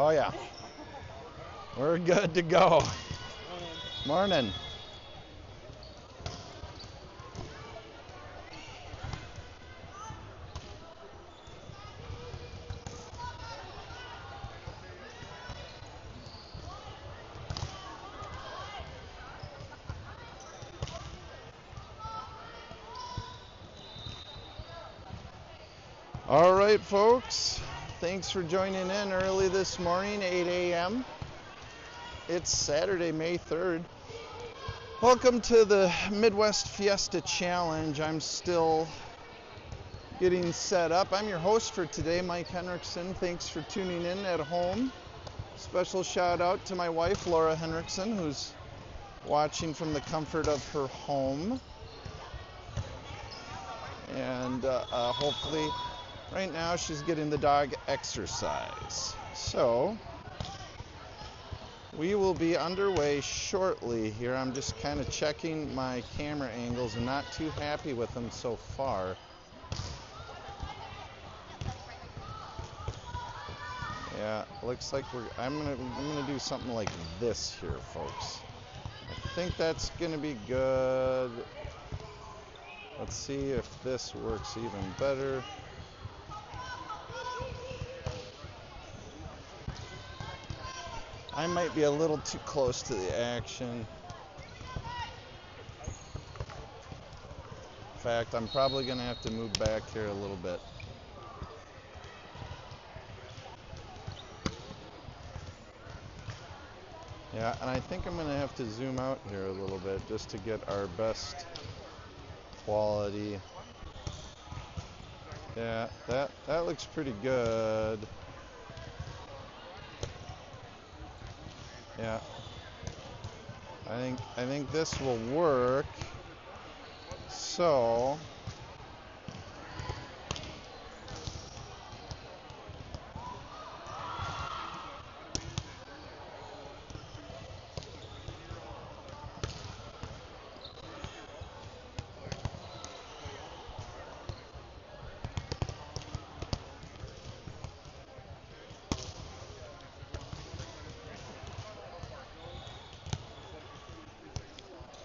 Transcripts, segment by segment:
Oh yeah, we're good to go. Morning. All right, folks. Thanks for joining in early this morning, 8 a.m. It's Saturday, May 3rd. Welcome to the Midwest Fiesta Challenge. I'm still getting set up. I'm your host for today, Mike Henriksen. Thanks for tuning in at home. Special shout out to my wife, Laura Henriksen, who's watching from the comfort of her home. And hopefully right now she's getting the dog exercise. So we will be underway shortly here. I'm just kind of checking my camera angles and not too happy with them so far. Yeah, looks like I'm gonna do something like this here, folks. I think that's gonna be good. Let's see if this works even better. I might be a little too close to the action. In fact, I'm probably gonna have to move back here a little bit. Yeah, and I think I'm gonna have to zoom out here a little bit just to get our best quality. Yeah, that looks pretty good. Yeah. I think this will work. So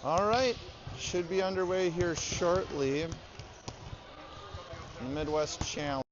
all right, should be underway here shortly. Midwest Challenge.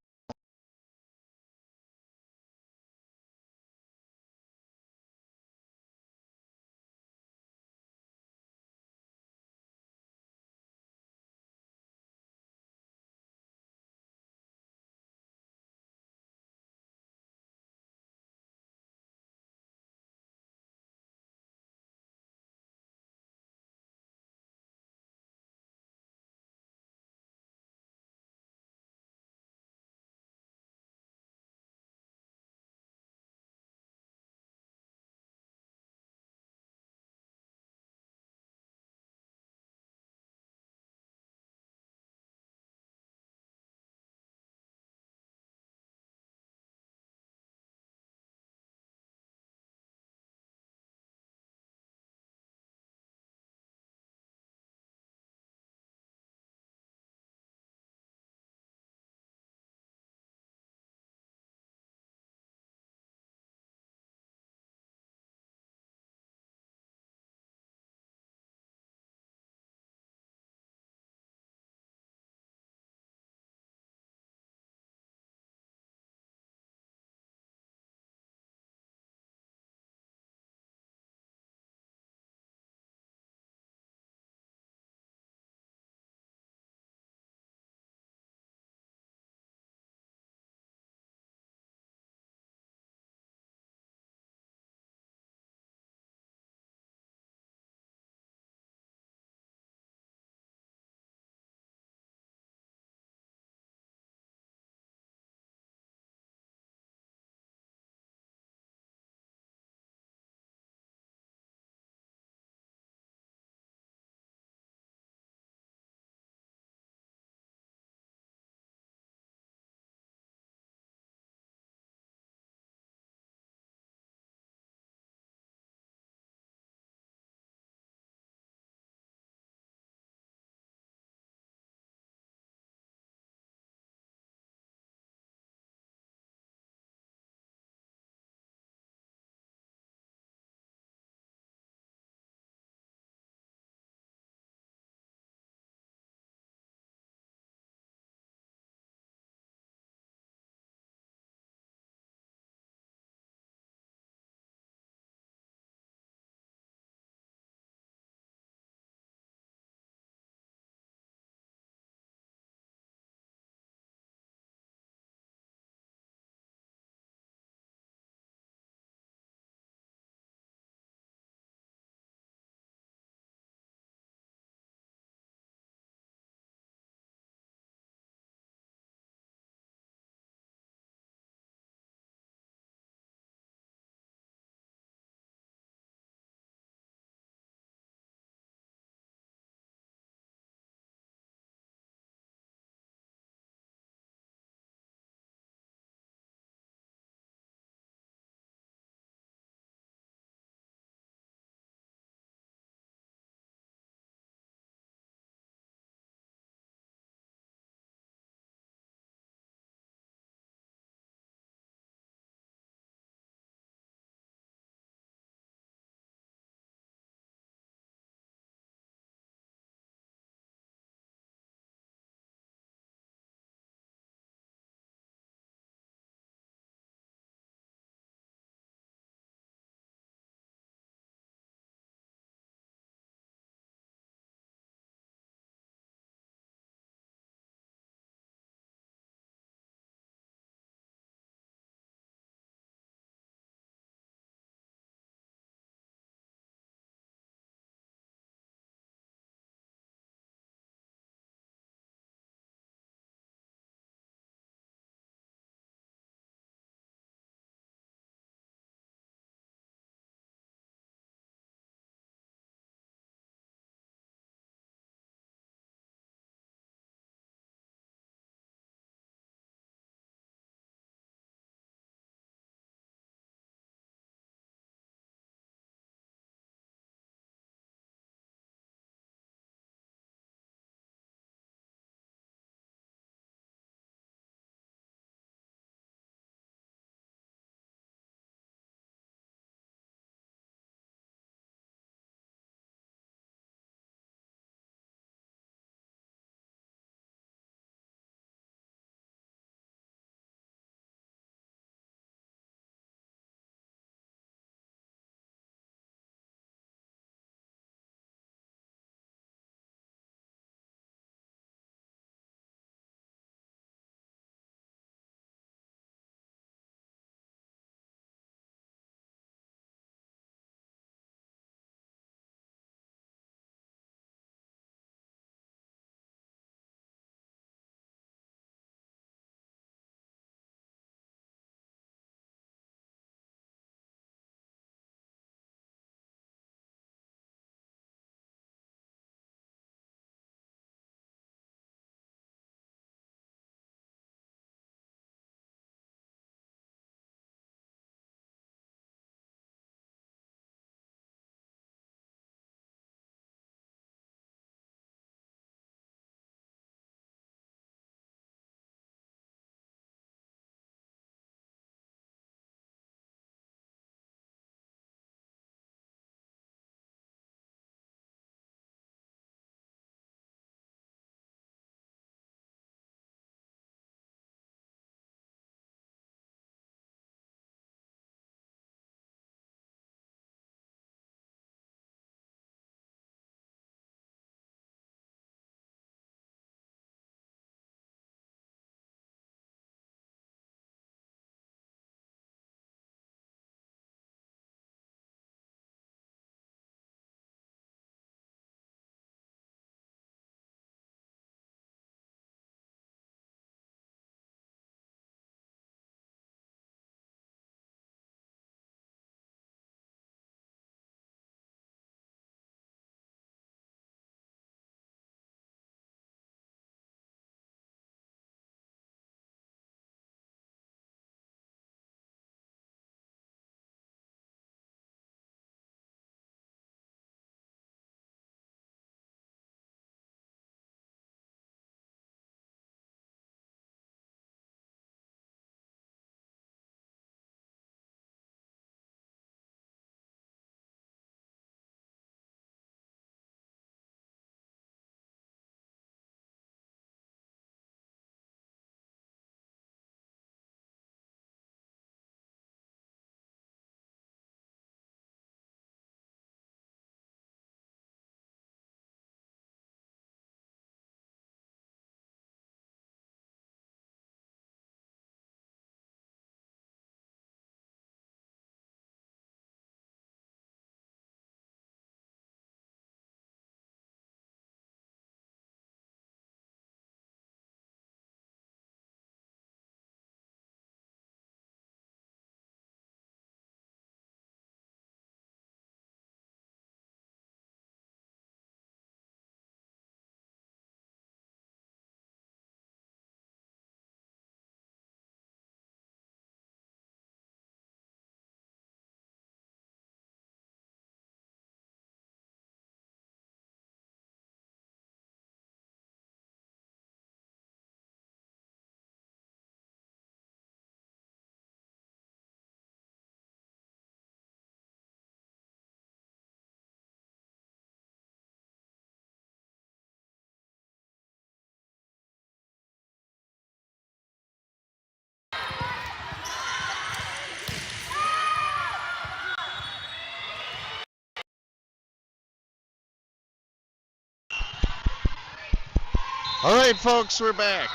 All right, folks, we're back.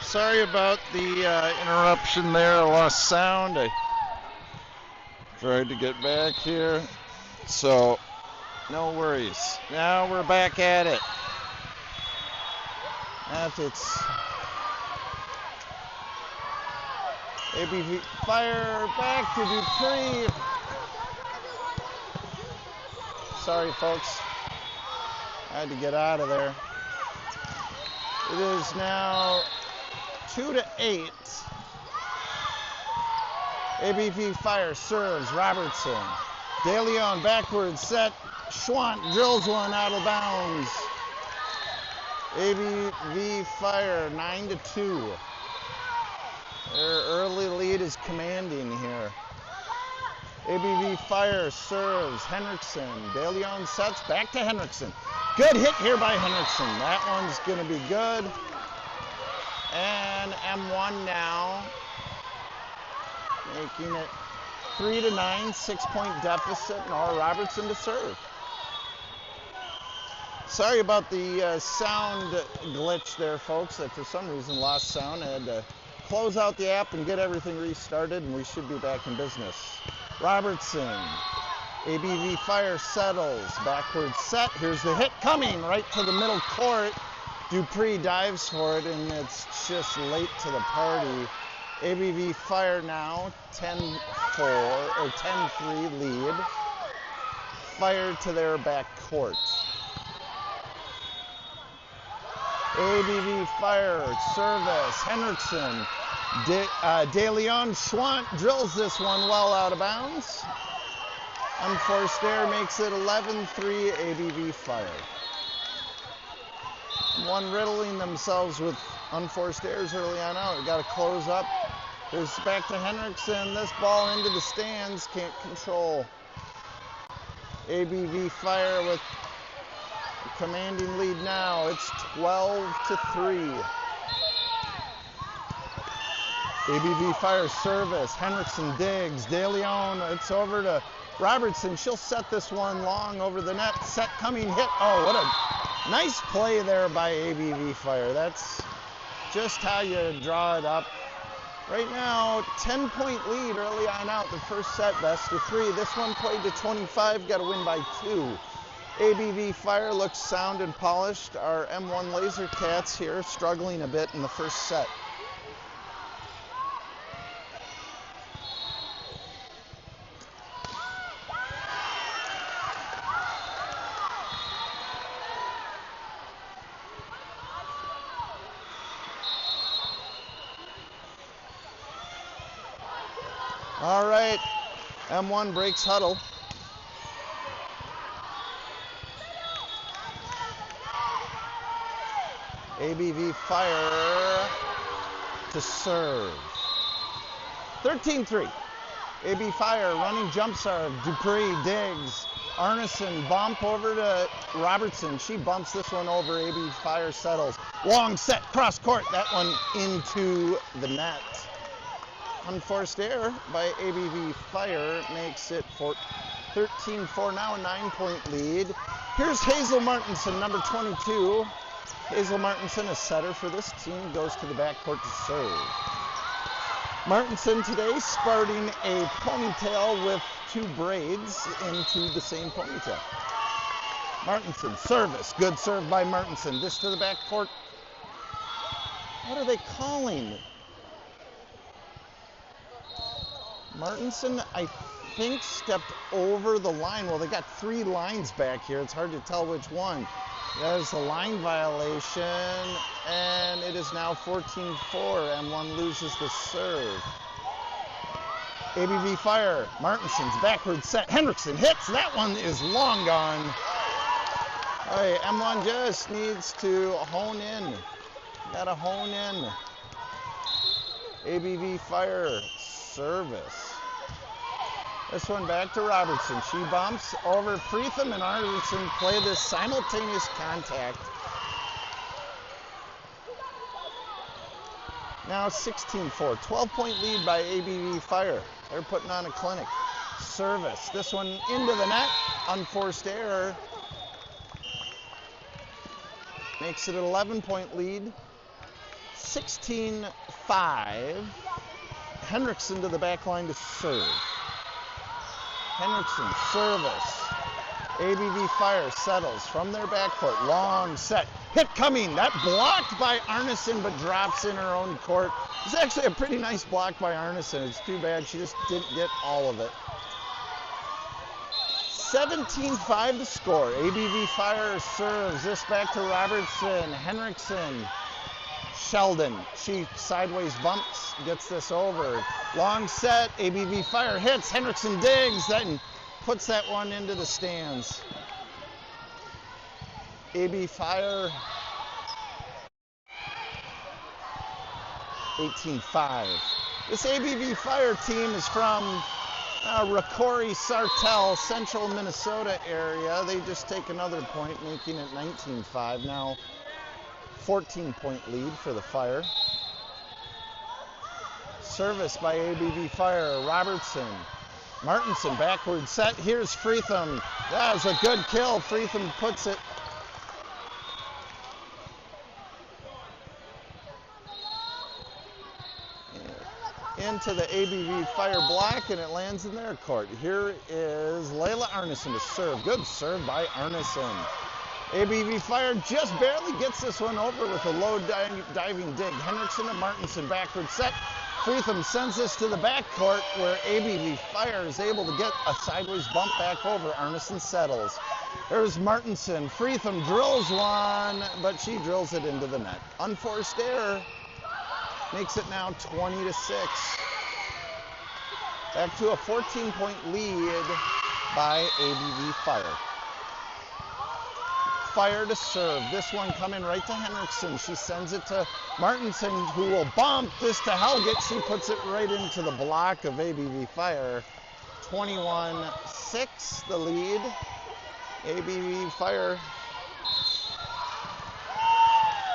Sorry about the interruption there. I lost sound. I tried to get back here. So, no worries. Now we're back at it. It's AVB fire back to Dupree. Sorry, folks. I had to get out of there. It is now 2-8. AVB fire serves Robertson. De Leon backwards set. Schwant drills one out of bounds. AVB fire 9-2. Their early lead is commanding here. AVB fire serves Henriksen. De Leon sets back to Henriksen. Good hit here by Henriksen. That one's going to be good. And M1 now making it 3-9, 6-point deficit. Nora Robertson to serve. Sorry about the sound glitch there, folks. I for some reason lost sound. I had to close out the app and get everything restarted, and we should be back in business. Robertson. AVB fire settles. Backwards set. Here's the hit coming right to the middle court. Dupree dives for it, and it's just late to the party. AVB fire now 10-4 or 10-3 lead. Fire to their back court. AVB fire service. Henriksen. De Leon Schwant drills this one well out of bounds. Unforced error makes it 11-3 AVB fire. One riddling themselves with unforced errors early on out. Got to close up. Here's back to Henriksen. This ball into the stands. Can't control. AVB fire with a commanding lead now. It's 12-3. AVB fire service. Henriksen digs. De Leon. It's over to Robertson. She'll set this one long over the net. Set coming hit. Oh, what a nice play there by AVB fire. That's just how you draw it up. Right now, 10-point lead early on out. The first set, best of 3. This one played to 25. Got to win by 2. AVB fire looks sound and polished. Our M1 Laser Cats here struggling a bit in the first set. All right, M1 breaks huddle. AVB fire to serve. 13-3. AB fire running jump serve. Dupree digs. Arneson bump over to Robertson. She bumps this one over. AB fire settles. Long set cross court. That one into the net. Unforced error by AVB fire makes it 13-4, now a 9-point lead. Here's Hazel Martinson, number 22. Hazel Martinson, a setter for this team, goes to the backcourt to serve. Martinson today sporting a ponytail with 2 braids into the same ponytail. Martinson, service. Good serve by Martinson. This to the backcourt. What are they calling? Martinson, I think, stepped over the line. Well, they got 3 lines back here. It's hard to tell which one. There's a line violation, and it is now 14-4. M1 loses the serve. AVB fire. Martinson's backward set. Henriksen hits. That one is long gone. All right, M1 just needs to hone in. Gotta hone in. AVB fire. Service. This one back to Robertson. She bumps over Preetham and Arneson play this simultaneous contact. Now 16-4. 12-point lead by AVB fire. They're putting on a clinic. Service. This one into the net. Unforced error. makes it an 11-point lead. 16-5. Henriksen to the back line to serve. Henriksen, service. AVB Fire settles from their backcourt. Long set. Hit coming. That blocked by Arneson, but drops in her own court. It's actually a pretty nice block by Arneson. It's too bad she just didn't get all of it. 17-5 the score. AVB Fire serves this back to Robertson. Henriksen. Sheldon. She sideways bumps, gets this over. Long set. AVB Fire hits. Henriksen digs, then puts that one into the stands. AB Fire 18-5. This ABV Fire team is from Rocori, Sartell, central Minnesota area. They just take another point, making it 19-5. Now 14-point lead for the Fire. Service by ABV Fire. Robertson. Martinson backward set. Here's Freetham. That was a good kill. Freetham puts it. Into the ABV Fire block, and it lands in their court. Here is Layla Arneson to serve. Good serve by Arneson. ABV Fire just barely gets this one over with a low diving dig. Henriksen and Martinson backward set. Freetham sends this to the backcourt where ABV Fire is able to get a sideways bump back over. Arneson settles. There's Martinson. Freetham drills one, but she drills it into the net. Unforced error makes it now 20-6. Back to a 14-point lead by ABV Fire. Fire to serve. This one coming right to Henriksen. She sends it to Martinson, who will bump this to Helget. She puts it right into the block of ABV Fire. 21-6 the lead. ABV Fire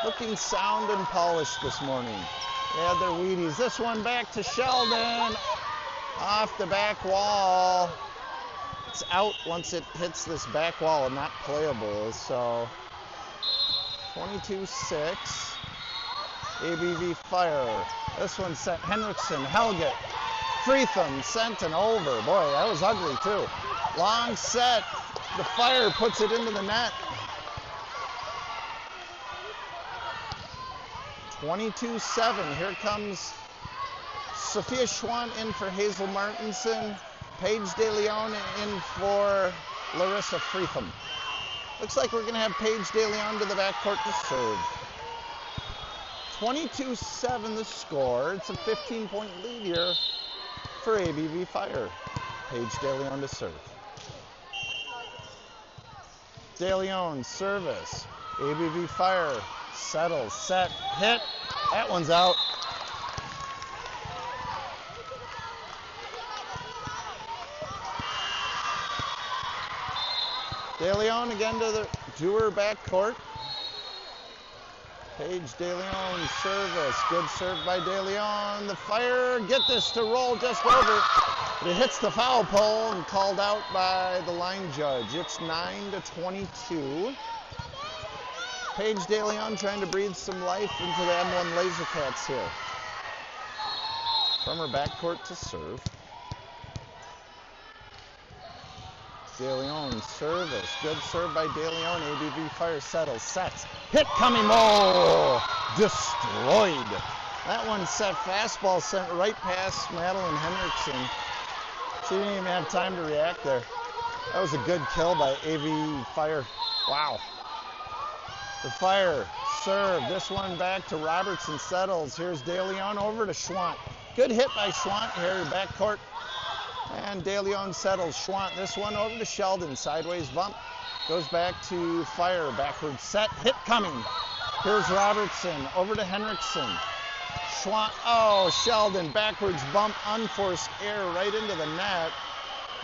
looking sound and polished this morning. They had their Wheaties. This one back to Sheldon. Off the back wall. It's out once it hits this back wall and not playable. So 22-6. ABV Fire. This one set Henriksen. Helget. Freetham sent and over. Boy, that was ugly too. Long set. The Fire puts it into the net. 22-7. Here comes Sophia Schwandt in for Hazel Martinson. Paige De Leon in for Larissa Freetham. Looks like we're going to have Paige De Leon to the backcourt to serve. 22-7 the score. It's a 15-point lead here for ABV Fire. Paige De Leon to serve. De Leon service. ABV Fire settles, set, hit. That one's out. De Leon again to her backcourt. Paige De Leon service. Good serve by De Leon. The Fire get this to roll just over. But it hits the foul pole and called out by the line judge. It's 9-22. Paige De Leon trying to breathe some life into the M1 Lasercats here. From her backcourt to serve. De Leon service. Good serve by De Leon. ABV Fire settles. Sets. Hit coming. Oh! Destroyed. That one set fastball sent right past Madeline Henriksen. She didn't even have time to react there. That was a good kill by AV Fire. Wow. The Fire serve. This one back to Robertson settles. Here's De Leon over to Schwandt. Good hit by Schwandt here, backcourt. And De Leon settles. Schwandt, this one over to Sheldon. Sideways bump. Goes back to Fire. Backward set. Hit coming. Here's Robertson. Over to Henriksen. Schwandt. Oh, Sheldon. Backwards bump. Unforced error right into the net.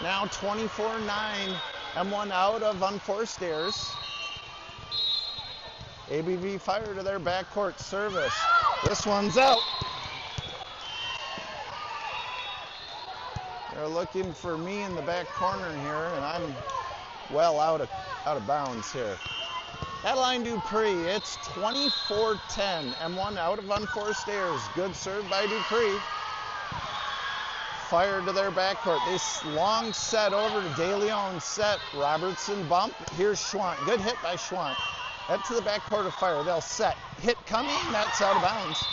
Now 24-9. M1 out of unforced errors. ABV Fire to their backcourt service. This one's out. They're looking for me in the back corner here, and I'm well out of bounds here. Adeline Dupree, it's 24-10. M1 out of unforced errors. Good serve by Dupree. Fire to their backcourt. This long set over to De Leon. Set. Robertson bump. Here's Schwant. Good hit by Schwant. Head to the backcourt of Fire. They'll set. Hit coming. That's out of bounds.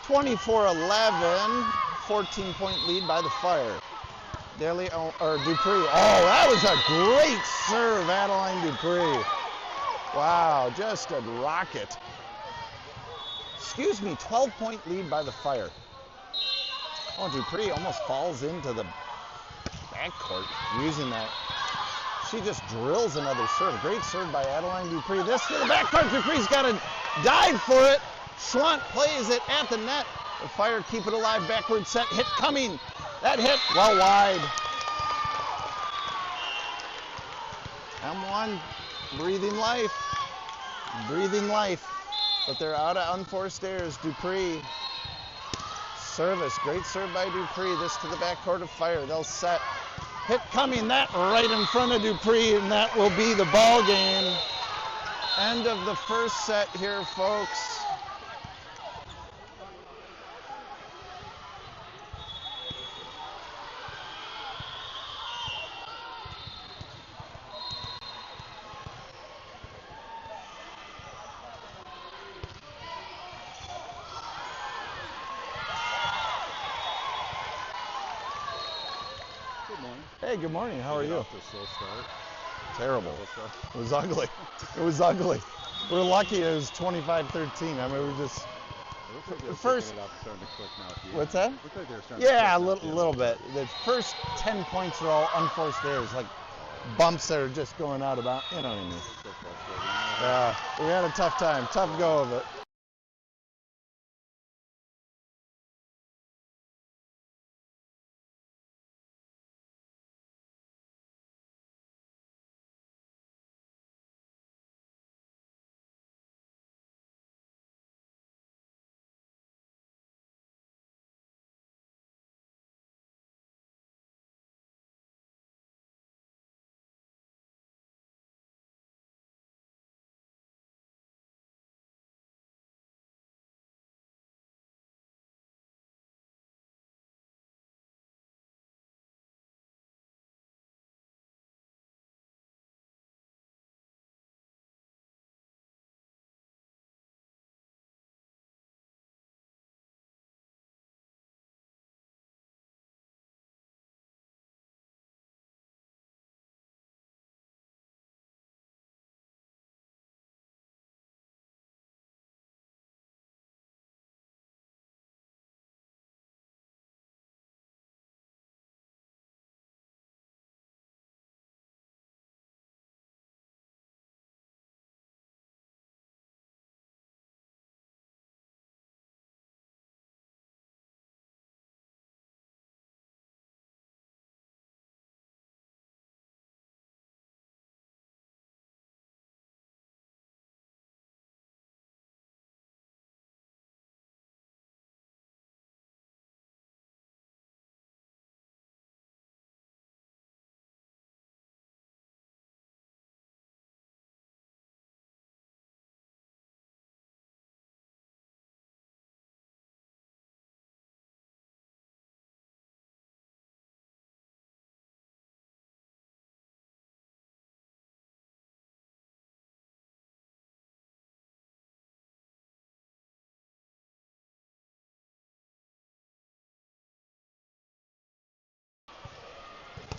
(24-11). 14-point lead by the Fire. De Leon, or Dupree. Oh, that was a great serve, Adeline Dupree. Wow, just a rocket. Excuse me, 12-point lead by the Fire. Oh, Dupree almost falls into the backcourt using that. She just drills another serve. Great serve by Adeline Dupree. This to the backcourt. Dupree's got to dive for it. Schwant plays it at the net. The Fire keep it alive. Backward set. Hit coming. That hit well wide. M1 breathing life. Breathing life. But they're out of unforced errors. Dupree. Service. Great serve by Dupree. This to the backcourt of Fire. They'll set. Hit coming. That right in front of Dupree. And that will be the ball game. End of the first set here, folks. Hey, good morning. How are you? Off to a slow start. Terrible. It was ugly. It was ugly. We're lucky it was 25-13. I mean, we just... The first... starting to click now. What's that? Like they were starting Yeah, a to click little bit. The first 10 points are all unforced errors, like bumps that are just going out about, you know what I mean. So frustrating. Yeah, we had a tough time. Tough go of it.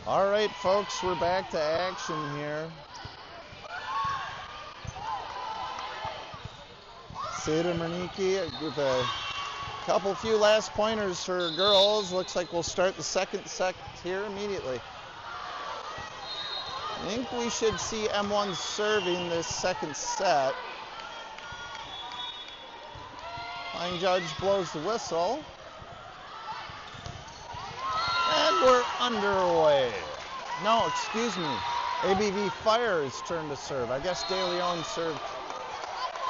All right, folks, we're back to action here. Seda Merniki with a few last pointers for girls. Looks like we'll start the second set here immediately. I think we should see M1 serving this second set. Line judge blows the whistle. And we're underway. No, excuse me. AVB Fire's turn to serve. I guess De Leon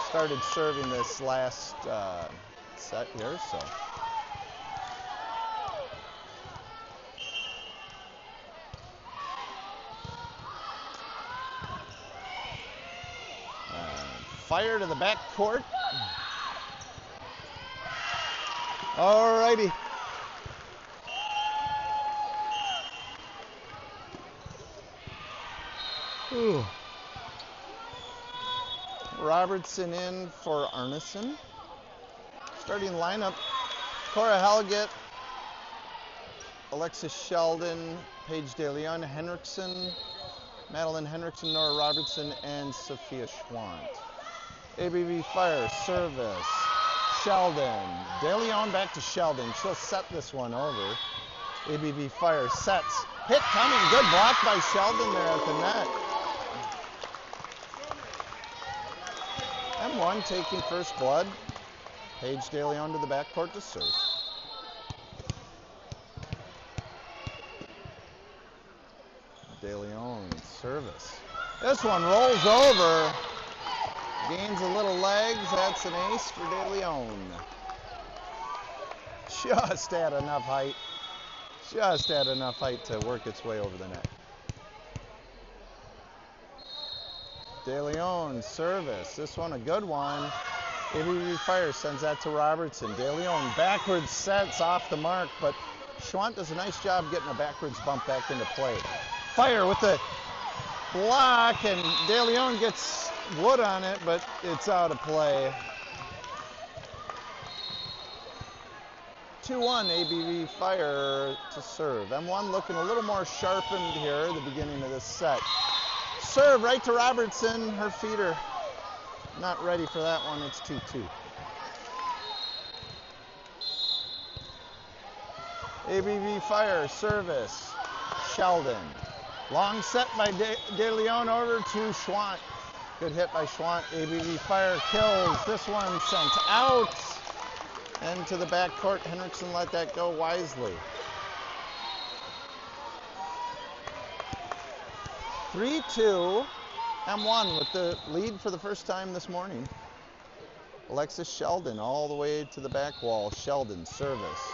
started serving this last set here, so. Fire to the back court. All righty. Ooh. Robertson in for Arneson. Starting lineup, Cora Helget, Alexis Sheldon, Paige DeLeon, Henriksen, Madeline Henriksen, Nora Robertson, and Sophia Schwant. ABB Fire, service, Sheldon. DeLeon back to Sheldon. She'll set this one over. ABB Fire sets. Hit coming. Good block by Sheldon there at the net. M1 taking first blood. Paige DeLeon to the backcourt to serve. DeLeon service. This one rolls over. Gains a little legs. That's an ace for DeLeon. Just had enough height. Just had enough height to work its way over the net. DeLeon service. This one a good one. AVB Fire sends that to Robertson. DeLeon backwards sets off the mark, but Schwant does a nice job getting a backwards bump back into play. Fire with the block, and DeLeon gets wood on it, but it's out of play. 2-1 ABB Fire to serve. M1 looking a little more sharpened here at the beginning of this set. Serve right to Robertson. Her feet are not ready for that one. It's 2-2. ABB Fire service. Sheldon. Long set by DeLeon over to Schwant. Good hit by Schwant. ABB Fire kills. This one sent out. And to the backcourt, Henriksen let that go wisely. 3-2. M1 with the lead for the first time this morning. Alexis Sheldon all the way to the back wall. Sheldon service.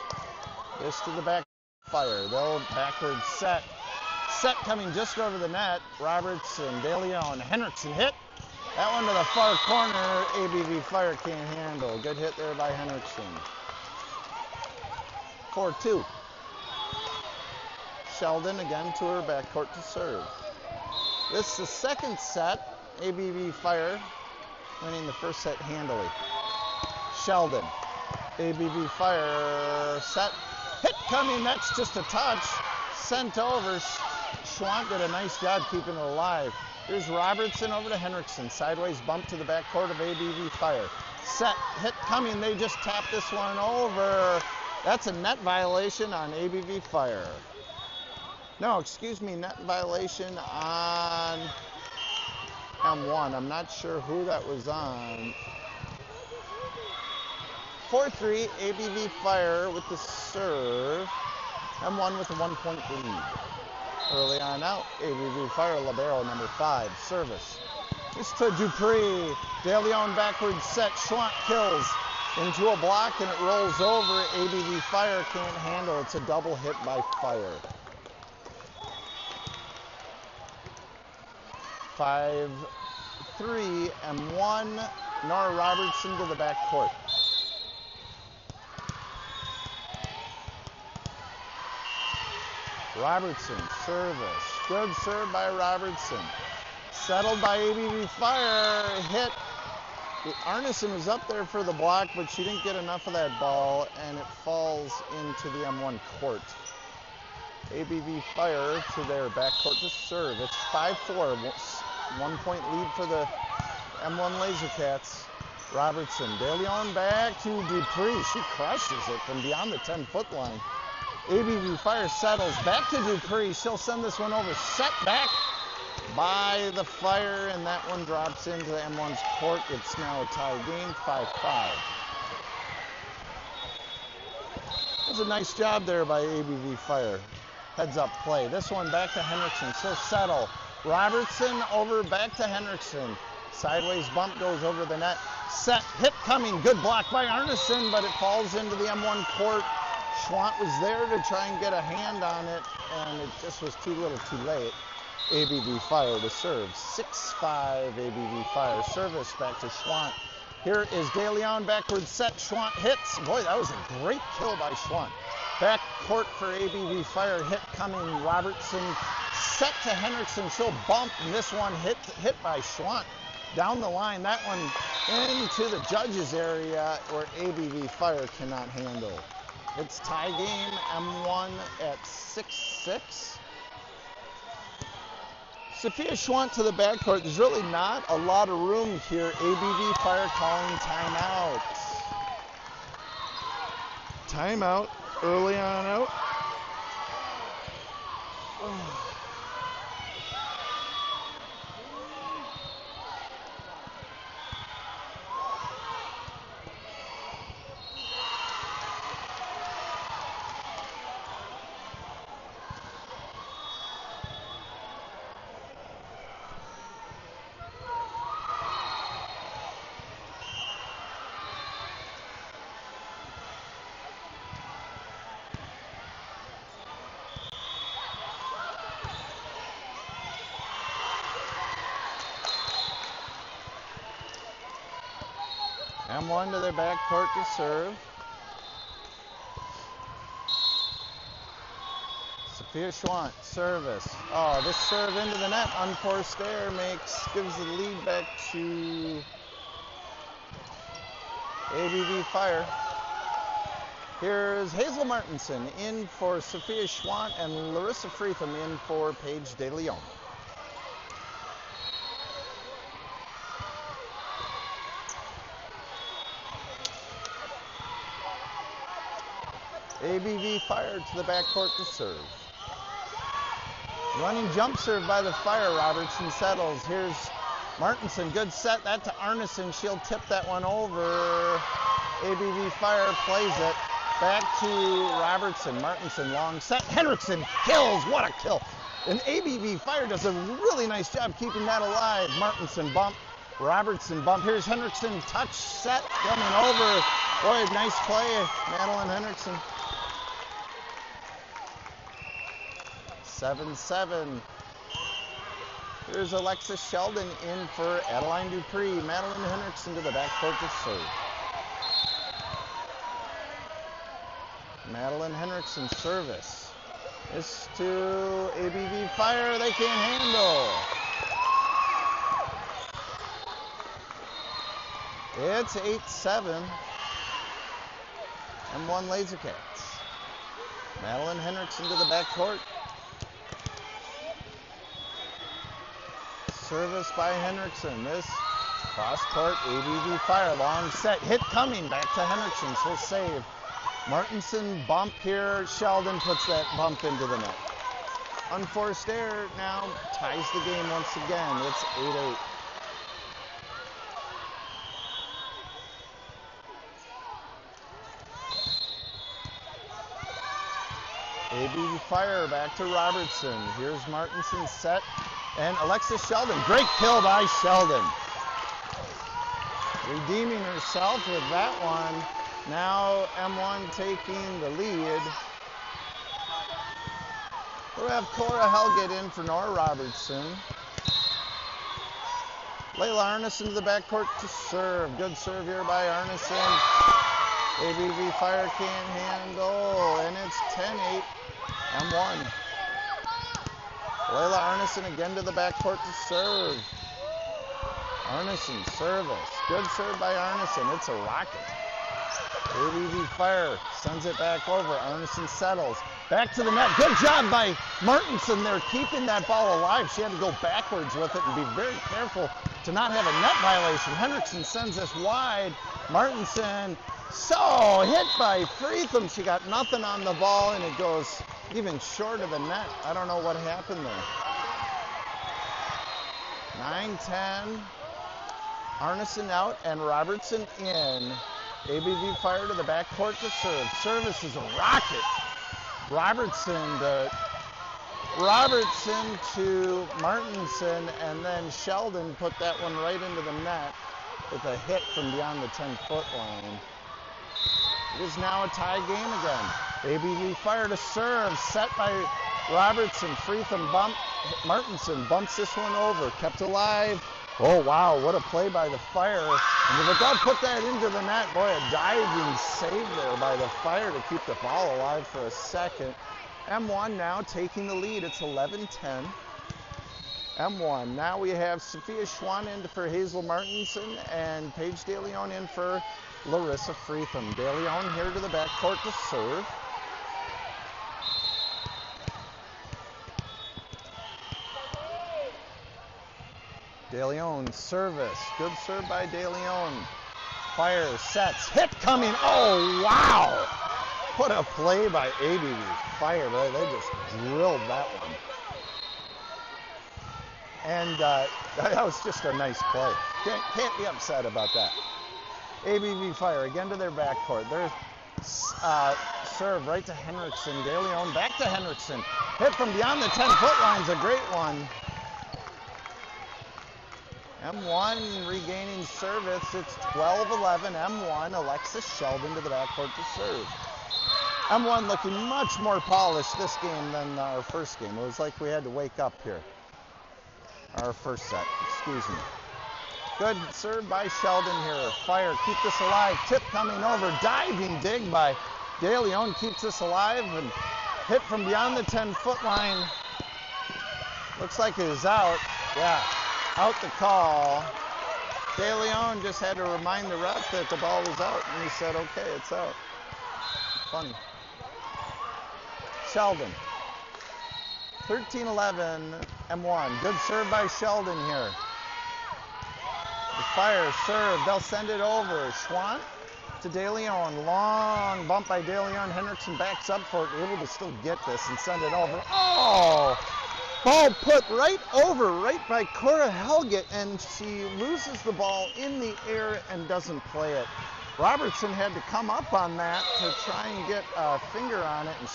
This to the back Fire. They'll backwards set. Set coming just over the net. Robertson, DeLeon, Henriksen hit. That one to the far corner. ABB Fire can't handle. Good hit there by Henriksen. 4-2. Sheldon again to her backcourt to serve. This is the second set. ABB Fire winning the first set handily. Sheldon. ABB Fire set. Hit coming. That's just a touch. Sent over. Schwant did a nice job keeping it alive. Here's Robertson over to Henriksen. Sideways bump to the backcourt of ABB Fire. Set. Hit coming. They just tapped this one over. That's a net violation on ABB Fire. No, excuse me, net violation on M1. I'm not sure who that was on. 4-3, ABB Fire with the serve. M1 with a 1-point lead. Early on out, ABB Fire, libero number 5, service. This to Dupree. DeLeon backwards set. Schwant kills into a block, and it rolls over. ABB Fire can't handle. It's a double hit by Fire. 5-3, M1. Nora Robertson to the backcourt. Robertson, service. Good serve by Robertson. Settled by ABB Fire. Hit. Arneson was up there for the block, but she didn't get enough of that ball, and it falls into the M1 court. ABB Fire to their backcourt to serve. It's 5-4. 1-point lead for the M1 Lasercats. Robertson. DeLeon back to Dupree. She crushes it from beyond the 10-foot line. ABB Fire settles back to Dupree. She'll send this one over. Set back by the Fire, and that one drops into the M1's court. It's now a tie game, 5-5. That was a nice job there by ABB Fire. Heads up play. This one back to Henriksen. She'll settle. Robertson over back to Henriksen. Sideways bump goes over the net. Set. Hit coming. Good block by Arneson, but it falls into the M1 court. Schwant was there to try and get a hand on it, and it just was too little too late. ABV Fire to serve. 6-5 ABV Fire. Service back to Schwant. Here is De Leon backward set. Schwant hits. Boy, that was a great kill by Schwant. Back court for ABV Fire. Hit coming. Robertson set to Henriksen. She'll bump. And this one hit by Schwant. Down the line. That one into the judges area where ABV Fire cannot handle. It's tie game. M1 at 6-6. Sophia Schwant to the backcourt. There's really not a lot of room here. ABV Fire calling timeout. Timeout early on out. M1 to their backcourt to serve. Sophia Schwant, service. Oh, this serve into the net, unforced error gives the lead back to ABV Fire. Here's Hazel Martinson in for Sophia Schwant and Larissa Freetham in for Paige De Leon. ABV Fire to the backcourt to serve. Running jump serve by the Fire. Robertson settles. Here's Martinson. Good set. That to Arneson. She'll tip that one over. ABV Fire plays it. Back to Robertson. Martinson long set. Henriksen kills. What a kill. And ABV Fire does a really nice job keeping that alive. Martinson bump. Robertson bump. Here's Henriksen. Touch set coming over. Boy, nice play, Madeline Henriksen. 7-7. Here's Alexis Sheldon in for Adeline Dupree. Madeline Henriksen to the backcourt to serve. Madeline Henriksen service. This to ABV Fire. They can't handle. It's 8-7. M1 Lasercats. Madeline Henriksen to the backcourt. Service by Henriksen. This cross-court ABV Fire. Long set. Hit coming. Back to Henriksen. She'll save. Martinson bump here. Sheldon puts that bump into the net. Unforced error now ties the game once again. It's 8-8. ABV Fire back to Robertson. Here's Martinson set. And Alexis Sheldon. Great kill by Sheldon. Redeeming herself with that one. Now M1 taking the lead. We'll have Cora Helgett in for Nora Robertson. Layla Arneson to the backcourt to serve. Good serve here by Arneson. ABV Fire can't handle. And it's 10-8. M1. Layla Arneson again to the backcourt to serve. Arneson service. Good serve by Arneson. It's a rocket. ABV Fire sends it back over. Arneson settles. Back to the net. Good job by Martinson there keeping that ball alive. She had to go backwards with it and be very careful to not have a net violation. Henriksen sends this wide. Martinson so hit by Freetham. She got nothing on the ball and it goes even short of the net. I don't know what happened there. 9-10. Arneson out and Robertson in. ABV Fire to the backcourt to serve. Service is a rocket. Robertson to Martinson, and then Sheldon put that one right into the net with a hit from beyond the 10-foot line. It is now a tie game again. ABV Fire to serve, set by Robertson, Freetham bump. Martinson bumps this one over, kept alive. Oh, wow, what a play by the Fire. And if it don't put that into the net, boy, a diving save there by the Fire to keep the ball alive for a second. M1 now taking the lead. It's 11-10. M1. Now we have Sophia Schwann in for Hazel Martinson and Paige DeLeon in for Larissa Freetham. DeLeon here to the backcourt to serve. DeLeon service. Good serve by DeLeon. Fire sets. Hit coming. Oh, wow. What a play by AVB. Fire. They just drilled that one. And that was just a nice play. Can't be upset about that. AVB Fire again to their backcourt. Their serve right to Henriksen. DeLeon back to Henriksen. Hit from beyond the 10-foot line's a great one. M1 regaining service. It's 12-11. M1. Alexis Sheldon to the backcourt to serve. M1 looking much more polished this game than our first game. It was like we had to wake up here. Our first set, excuse me. Good serve by Sheldon here. Fire, keep this alive. Tip coming over. Diving dig by DeLeon keeps this alive and hit from beyond the 10-foot line. Looks like it is out. Yeah. Out the call. DeLeon just had to remind the ref that the ball was out, and he said, okay, it's out. Funny. Sheldon. 13-11, M1. Good serve by Sheldon here. The Fire serve. They'll send it over. Schwann to DeLeon. Long bump by DeLeon. Henriksen backs up for it, able to still get this and send it over. Oh! Ball put right over, right by Cora Helget, and she loses the ball in the air and doesn't play it. Robertson had to come up on that to try and get a finger on it, and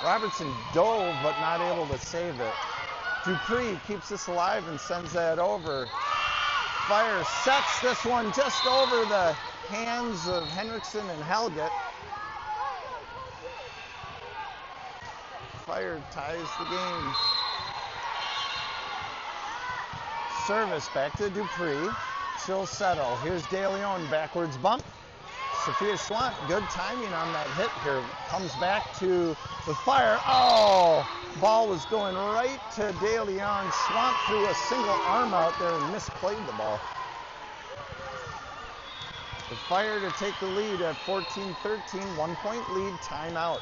Robertson dove but not able to save it. Dupree keeps this alive and sends that over. Fire sets this one just over the hands of Henriksen and Helget. Fire ties the game. Service back to Dupree. She'll settle. Here's DeLeon, backwards bump. Sophia Schwann, good timing on that hit here. Comes back to the Fire. Oh, ball was going right to DeLeon. Schwann threw a single arm out there and misplayed the ball. The Fire to take the lead at 14-13, 1 point lead, timeout.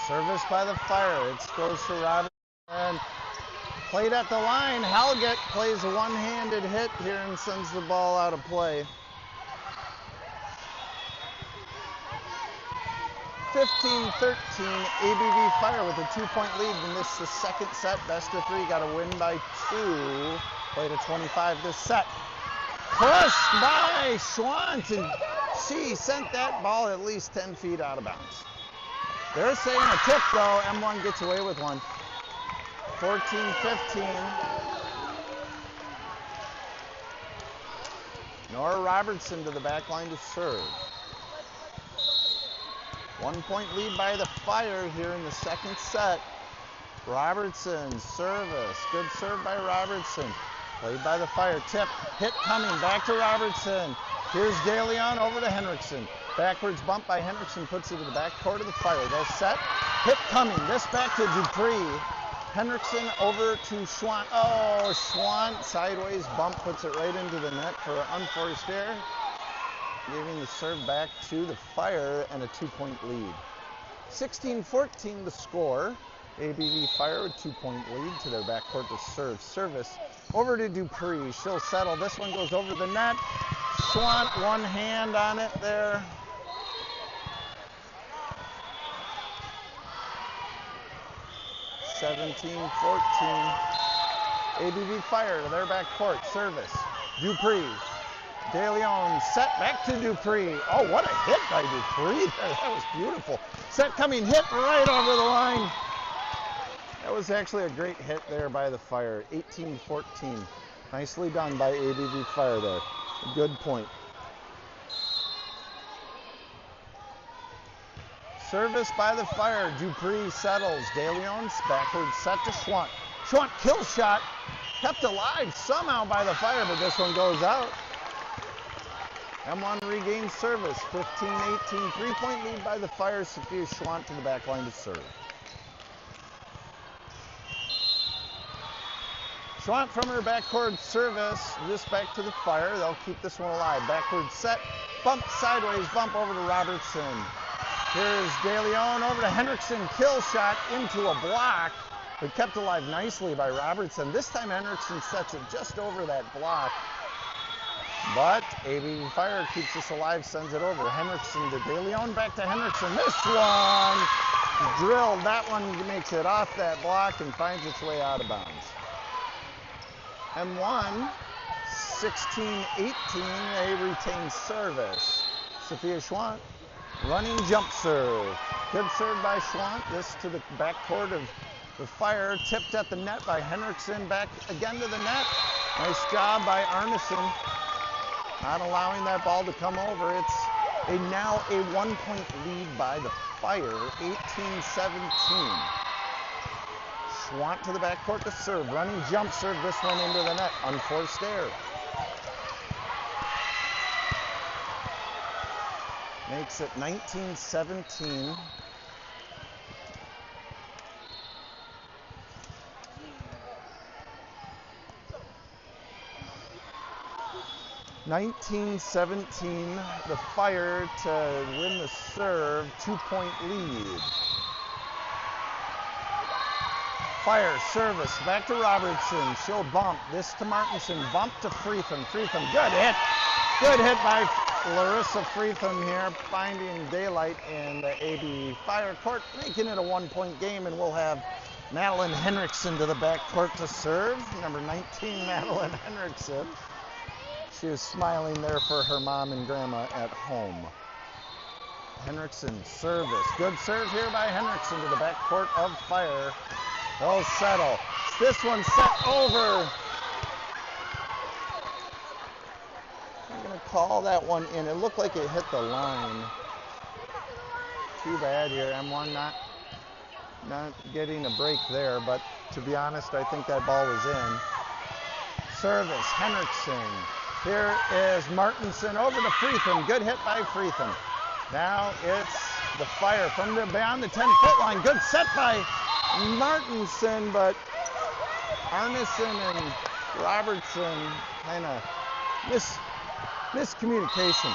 Service by the Fire. It goes to Robinson. And played at the line. Helget plays a one-handed hit here and sends the ball out of play. 15-13, AVB Fire with a 2-point lead in this the second set. Best of three. Got a win by 2. Played a 25 this set. Pushed by Schwann. She sent that ball at least 10 feet out of bounds. They're saying a tip, though. M1 gets away with one. 14-15. Nora Robertson to the back line to serve. 1 point lead by the Fire here in the second set. Robertson, service. Good serve by Robertson. Played by the Fire. Tip. Hit coming. Back to Robertson. Here's DeLeon over to Henriksen. Backwards bump by Henriksen puts it to the back court of the Fire. They'll set. Hit coming. This back to Dupree. Henriksen over to Schwann. Oh, Schwann sideways bump puts it right into the net for an unforced error. Giving the serve back to the Fire and a 2-point lead. 16-14 the score. ABV Fire with 2-point lead to their backcourt to serve. Service over to Dupree. She'll settle. This one goes over the net. Schwant, one hand on it there. (17-14). ABV Fire to their backcourt. Service. Dupree. De Leon set back to Dupree. Oh, what a hit by Dupree there. That was beautiful. Set coming, hit right over the line. That was actually a great hit there by the Fire. 18-14. Nicely done by ABV Fire there. A good point. Service by the Fire. Dupree settles. De Leon's backward set to Schwant. Schwant kill shot. Kept alive somehow by the Fire, but this one goes out. M1 regains service. 15-18. 3-point lead by the Fire. Sophia Schwant to the back line to serve. Schwant from her backcourt service. This back to the Fire. They'll keep this one alive. Backward set. Bump sideways. Bump over to Robertson. Here's De Leon over to Henriksen. Kill shot into a block, but kept alive nicely by Robertson. This time Henriksen sets it just over that block. But ABV Fire keeps this alive, sends it over. Henriksen to De Leon, back to Henriksen. This one drilled. That one makes it off that block and finds its way out of bounds. And 16-18, they retain service. Sophia Schwant, running jump serve. Good serve by Schwant. This to the backcourt of the Fire. Tipped at the net by Henriksen. Back again to the net. Nice job by Arneson. Not allowing that ball to come over. It's now a 1-point lead by the Fire, 18-17. Schwant to the backcourt to serve. Running jump serve. This one into the net. Unforced error. Makes it 19-17. 19-17, the Fire to win the serve, 2-point lead. Fire, service, back to Robertson. She'll bump. This to Martinson. Bump to Freetham. Freetham, good hit. Good hit by Larissa Freetham here, finding daylight in the AB Fire court, making it a 1-point game, and we'll have Madeline Henriksen to the backcourt to serve. Number 19, Madeline Henriksen. She is smiling there for her mom and grandma at home. Henriksen, service. Good serve here by Henriksen to the backcourt of Fire. They'll settle. This one set over. I'm going to call that one in. It looked like it hit the line. Too bad here. M1 not getting a break there, but to be honest, I think that ball was in. Service, Henriksen. Here is Martinson over to Freetham. Good hit by Freetham. Now it's the Fire from beyond the 10-foot line. Good set by Martinson, but Arneson and Robertson kind of miscommunication.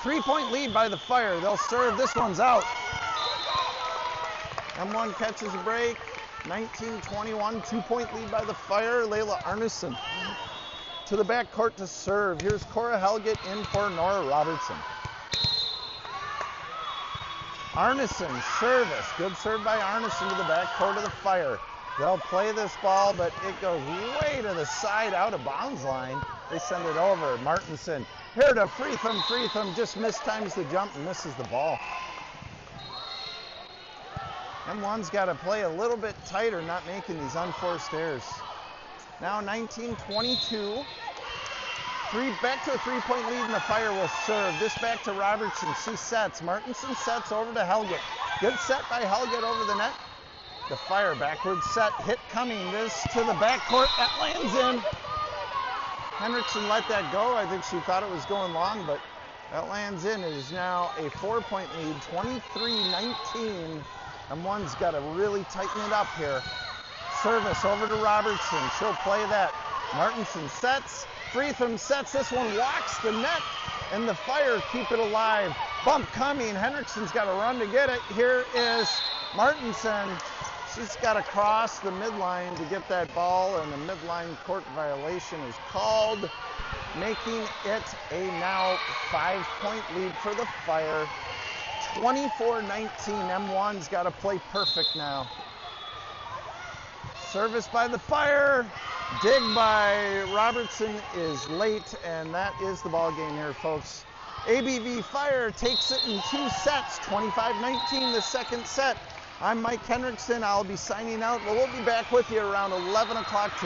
3-point lead by the Fire. They'll serve. This one's out. M1 catches a break. 19-21, 2-point lead by the Fire. Layla Arneson to the backcourt to serve. Here's Cora Helget in for Nora Robertson. Arneson, service. Good serve by Arneson to the backcourt of the Fire. They'll play this ball, but it goes way to the side, out of bounds line. They send it over. Martinson here to Freetham. Freetham just mistimes the jump and misses the ball. M1's got to play a little bit tighter, not making these unforced errors. Now 19-22. Back to a 3-point lead, and the Fire will serve. This back to Robertson. She sets. Martinson sets over to Helget. Good set by Helget over the net. The Fire backward set. Hit coming. This to the backcourt. That lands in. Henriksen let that go. I think she thought it was going long, but that lands in. It is now a 4-point lead, 23-19. M1's got to really tighten it up here. Service over to Robertson. She'll play that. Martinson sets. Freetham sets. This one walks the net, and the Fire keep it alive. Bump coming. Henriksen's got to run to get it. Here is Martinson. She's got to cross the midline to get that ball, and a midline court violation is called, making it a now 5-point lead for the Fire. 24-19. M1's got to play perfect now. Service by the Fire. Dig by Robertson is late, and that is the ball game here, folks. ABV Fire takes it in 2 sets, 25-19 the second set. I'm Mike Henriksen. I'll be signing out, but we'll be back with you around 11 o'clock today.